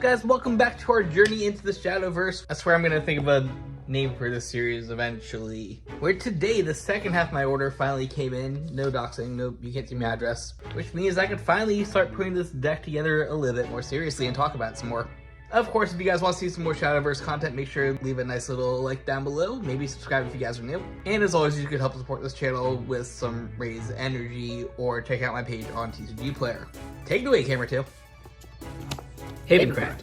guys? Welcome back to our journey into the Shadowverse. I swear I'm gonna think of a name for this series eventually. Where today, the second half of my order finally came in. No doxing, no, you can't see my address. Which means I could finally start putting this deck together a little bit more seriously and talk about it some more. Of course, if you guys want to see some more Shadowverse content, make sure to leave a nice little like down below. Maybe subscribe if you guys are new. And as always, you could help support this channel with some raised energy or check out my page on TCG Player. Take it away, Camera 2. Havencraft.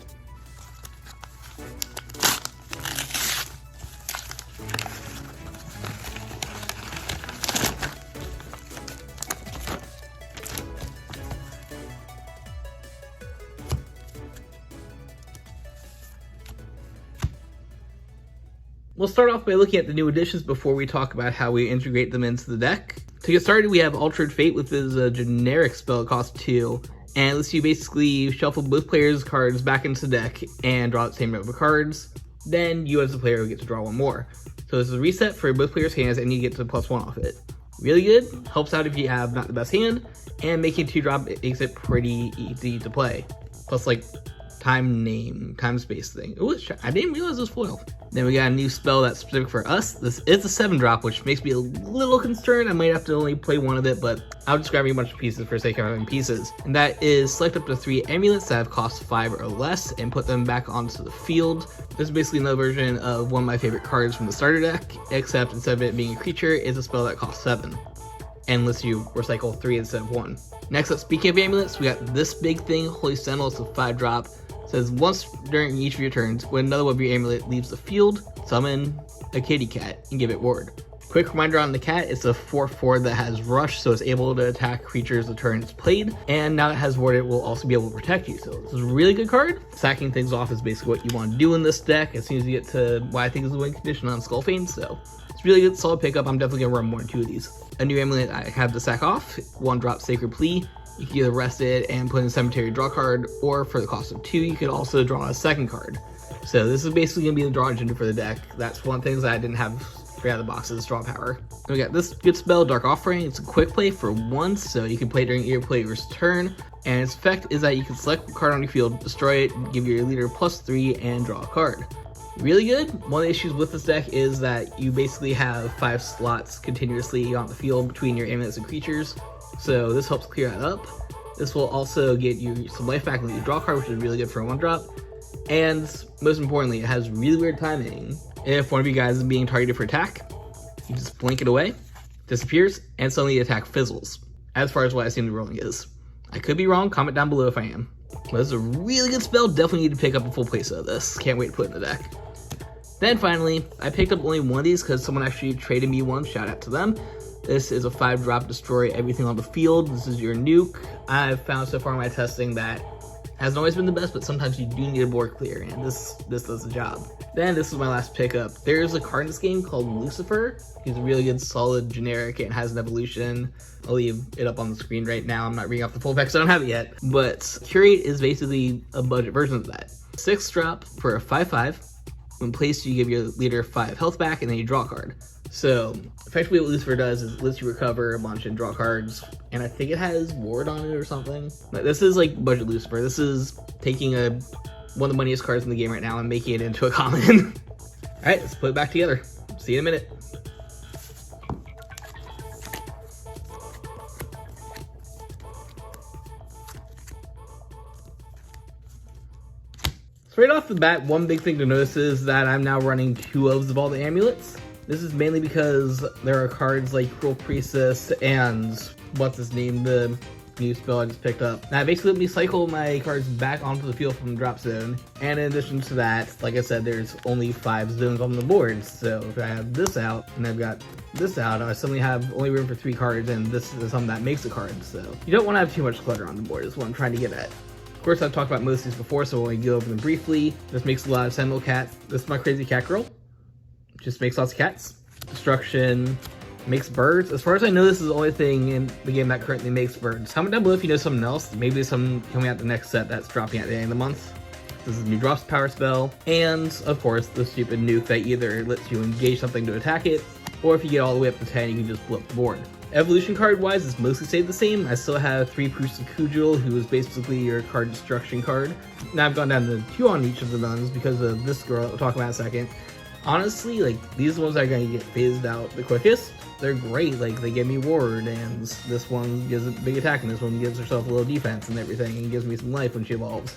We'll start off by looking at the new additions before we talk about how we integrate them into the deck. To get started, we have Altered Fate, which is a generic spell. It costs 2, and lets you basically shuffle both players' cards back into the deck and draw the same number of cards. Then you as the player get to draw one more. So this is a reset for both players' hands, and you get to +1 off it. Really good, helps out if you have not the best hand, and making 2-drop makes it pretty easy to play. Plus, like, time space thing. Ooh, I didn't realize it was foil. Then we got a new spell that's specific for us. This is a 7-drop, which makes me a little concerned. I might have to only play one of it, but I'll just grab you a bunch of pieces for sake of having pieces. And that is select up to 3 amulets that have cost 5 or less and put them back onto the field. This is basically another version of one of my favorite cards from the starter deck, except instead of it being a creature, it's a spell that costs 7 and lets you recycle 3 instead of 1. Next up, speaking of amulets, we got this big thing, Holy Sentinel. It's a 5-drop. Says once during each of your turns, when another one of your amulet leaves the field, summon a kitty cat and give it ward. Quick reminder on the cat, it's a 4/4 that has rush, so it's able to attack creatures the turn it's played, and now it has ward, it will also be able to protect you. So this is a really good card. Sacking things off is basically what you want to do in this deck as soon as you get to what I think is the win condition on Skullfane, so it's really good, solid pickup. I'm definitely gonna run more than 2 of these. A new amulet I have to sack off, 1-drop Sacred Plea. You can either rest it and put in the cemetery, draw a card, or for the cost of 2, you could also draw a second card. So this is basically going to be the draw agenda for the deck. That's one of the things that I didn't have straight out of the box is draw power. Then we got this good spell, Dark Offering. It's a quick play for once, so you can play during your player's turn. And its effect is that you can select a card on your field, destroy it, give your leader +3, and draw a card. Really good. One of the issues with this deck is that you basically have 5 slots continuously on the field between your amulets and creatures. So this helps clear that up. This will also get you some life back and let you draw a card, which is really good for a 1-drop. And most importantly, it has really weird timing. If one of you guys is being targeted for attack, you just blink it away, disappears, and suddenly the attack fizzles. As far as what I assume the rolling is. I could be wrong, comment down below if I am. But this is a really good spell, definitely need to pick up a full playset of this. Can't wait to put it in the deck. Then finally, I picked up only one of these because someone actually traded me one, shout out to them. This is a 5-drop, destroy everything on the field. This is your nuke. I've found so far in my testing that hasn't always been the best, but sometimes you do need a board clear, and this does the job. Then this is my last pickup. There's a card in this game called Lucifer. He's a really good, solid, generic, and has an evolution. I'll leave it up on the screen right now. I'm not reading off the full text, so I don't have it yet. But Curate is basically a budget version of that. 6-drop for a 5/5. When placed, you give your leader 5 health back, and then you draw a card. So effectively what Lucifer does is it lets you recover a bunch and draw cards, and I think it has ward on it or something. But this is like budget Lucifer. This is taking one of the moneyest cards in the game right now and making it into a common. Alright, let's put it back together. See you in a minute. So right off the bat, one big thing to notice is that I'm now running 2 of all the amulets. This is mainly because there are cards like Cruel Priestess and what's his name, the new spell I just picked up. Now basically let me cycle my cards back onto the field from the drop zone. And in addition to that, like I said, there's only 5 zones on the board. So if I have this out and I've got this out, I suddenly have only room for 3 cards, and this is something that makes a card. So you don't want to have too much clutter on the board is what I'm trying to get at. Of course, I've talked about most of these before, so I'll only go over them briefly. This makes a lot of Sentinel Cats. This is my crazy cat girl. Just makes lots of cats. Destruction makes birds. As far as I know, this is the only thing in the game that currently makes birds. Comment down below if you know something else. Maybe there's something coming out the next set that's dropping at the end of the month. This is a new drops power spell. And of course, the stupid nuke that either lets you engage something to attack it, or if you get all the way up to 10, you can just blow up the board. Evolution card wise, it's mostly stayed the same. I still have 3 Proofs of Kujul, who is basically your card destruction card. Now I've gone down to 2 on each of the nuns because of this girl we'll talk about in a second. Honestly, like, these ones are going to get phased out the quickest. They're great, like, they give me ward, and this one gives a big attack, and this one gives herself a little defense and everything, and gives me some life when she evolves.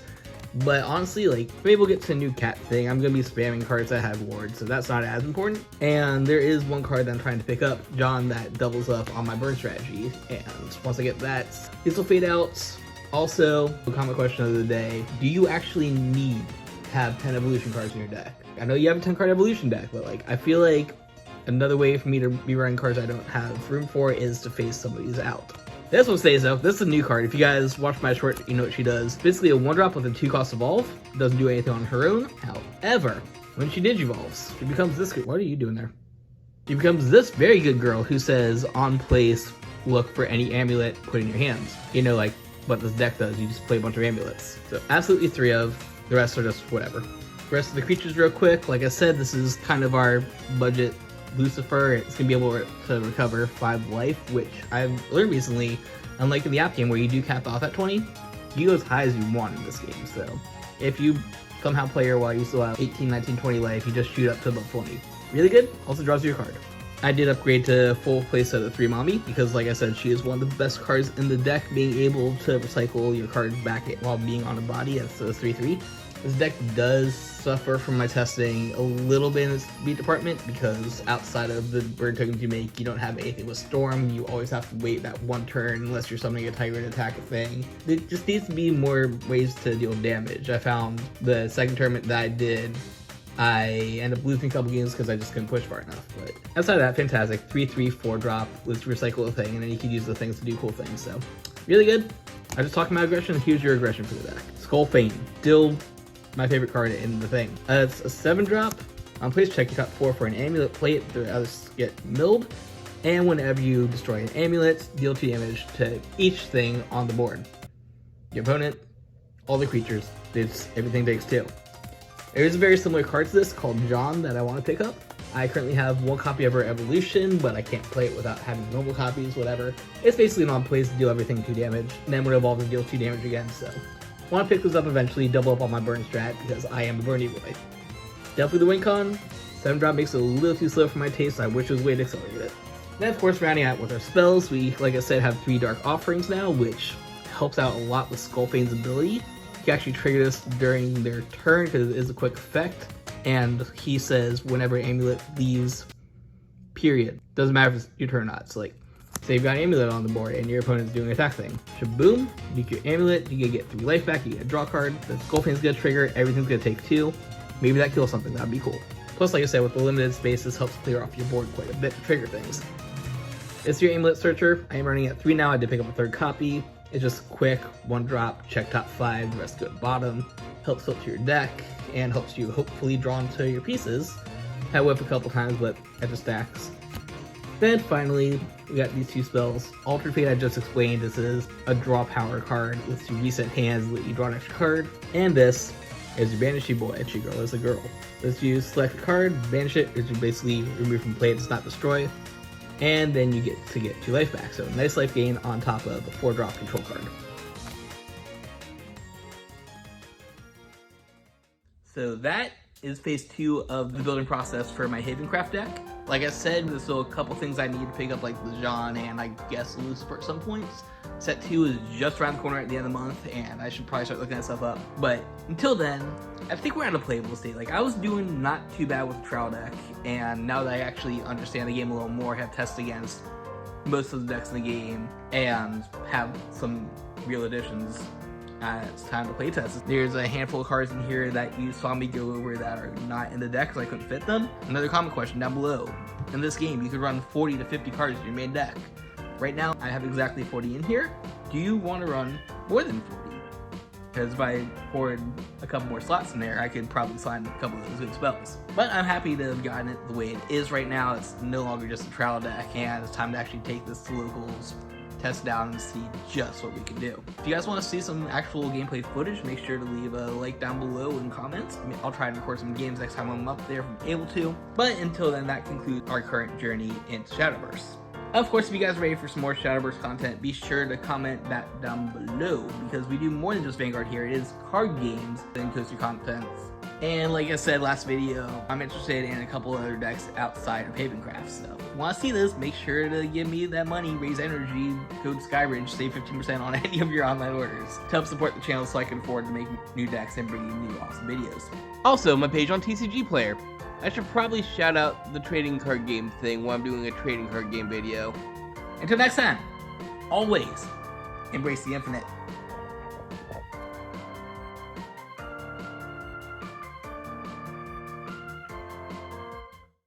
But honestly, like, maybe we'll get to a new cat thing. I'm going to be spamming cards that have wards, so that's not as important. And there is one card that I'm trying to pick up, John, that doubles up on my burn strategy. And once I get that, this will fade out. Also, the common question of the day, do you actually need to have 10 evolution cards in your deck? I know you have a 10 card evolution deck, but like, I feel like another way for me to be running cards I don't have room for is to phase some of these out. This one stays though. This is a new card. If you guys watch my short, you know what she does. Basically a 1-drop with a 2-cost evolve. Doesn't do anything on her own. However, when she digivolves, she becomes this good. What are you doing there? She becomes this very good girl who says, on place, look for any amulet, put in your hands. You know, like what this deck does. You just play a bunch of amulets. So absolutely 3 of. The rest are just whatever. The rest of the creatures real quick. Like I said, this is kind of our budget Lucifer. It's going to be able to recover 5 life, which I've learned recently, unlike in the app game where you do cap off at 20, you go as high as you want in this game. So if you somehow play her while you still have 18, 19, 20 life, you just shoot up to above 20. Really good. Also draws you a card. I did upgrade to full playset of 3 Mommy because, like I said, she is one of the best cards in the deck, being able to recycle your cards back while being on a body as a 3/3. This deck does suffer from my testing a little bit in the speed department because outside of the burn tokens you make, you don't have anything with Storm. You always have to wait that 1 turn unless you're summoning a Tiger to attack a thing. There just needs to be more ways to deal damage. I found the second tournament that I did, I ended up losing a couple games because I just couldn't push far enough. But outside of that, fantastic. 3/3 4-drop. Let's recycle a thing, and then you can use the things to do cool things. So really good. I just talked about aggression. Here's your aggression for the deck. Skull Fane. Still my favorite card in the thing. It's a 7-drop. On place, check your top 4 for an amulet. Play it, the others get milled. And whenever you destroy an amulet, deal 2 damage to each thing on the board. Your opponent, all the creatures, everything takes 2. There is a very similar card to this called John that I want to pick up. I currently have 1 copy of her evolution, but I can't play it without having normal copies, whatever. It's basically an on place to deal everything 2 damage, and then when it evolves to deal 2 damage again, so. Want to pick this up eventually, double up on my burn strat because I am a burny boy. Definitely the win con. 7-drop makes it a little too slow for my taste. I wish there was a way to accelerate it. Then of course, rounding out with our spells, we, like I said, have 3 Dark Offerings now, which helps out a lot with Skullfane's ability. You can actually trigger this during their turn because it is a quick effect. And he says whenever Amulet leaves, period. Doesn't matter if it's your turn or not. So like, say you've got an Amulet on the board and your opponent's doing an attack thing. Shaboom, you get your Amulet, you get 3 life back, you get a draw card, the Skullfane's gonna trigger, everything's gonna take 2. Maybe that kills something, that'd be cool. Plus, like I said, with the limited space, this helps clear off your board quite a bit to trigger things. It's your Amulet Searcher. I am running at 3 now, I did pick up a 3rd copy. It's just quick, 1-drop, check top 5, the rest go at bottom. Helps filter your deck, and helps you hopefully draw into your pieces. I whip a couple times, but it just stacks. Then finally, we got these 2 spells. Altered Fate I just explained. This is a draw power card. Lets you reset hands, let you draw an extra card. And this is your Banishee Boy. She girl is a girl. Lets you select a card, banish it, which you basically remove from play, it does not destroy. And then you get to get 2 life back. So nice life gain on top of a 4-drop control card. So that is phase 2 of the building process for my Havencraft deck. Like I said, there's still a couple things I need to pick up, like the Jean and I guess Lucifer at some points. Set 2 is just around the corner at the end of the month, and I should probably start looking that stuff up. But until then, I think we're at a playable state. Like, I was doing not too bad with the trial deck, and now that I actually understand the game a little more, have tests against most of the decks in the game, and have some real additions, it's time to play test. There's a handful of cards in here that you saw me go over that are not in the deck because I couldn't fit them. Another comment question down below. In this game, you could run 40 to 50 cards in your main deck. Right now, I have exactly 40 in here. Do you want to run more than 40? Because if I poured a couple more slots in there, I could probably sign a couple of those good spells. But I'm happy to have gotten it the way it is right now. It's no longer just a trial deck, and it's time to actually take this to locals, test it out, and see just what we can do. If you guys want to see some actual gameplay footage, make sure to leave a like down below in comments. I'll try to record some games next time I'm up there if I'm able to. But until then, that concludes our current journey into Shadowverse. Of course, if you guys are ready for some more Shadowverse content, be sure to comment that down below, because we do more than just Vanguard here. It is card games and coaster contents. And like I said last video, I'm interested in a couple other decks outside of Havencraft, so if you want to see this, make sure to give me that money, raise energy, code SkyRidge, save 15% on any of your online orders to help support the channel so I can afford to make new decks and bring you new awesome videos. Also, my page on TCG Player. I should probably shout out the trading card game thing while I'm doing a trading card game video. Until next time, always embrace the infinite.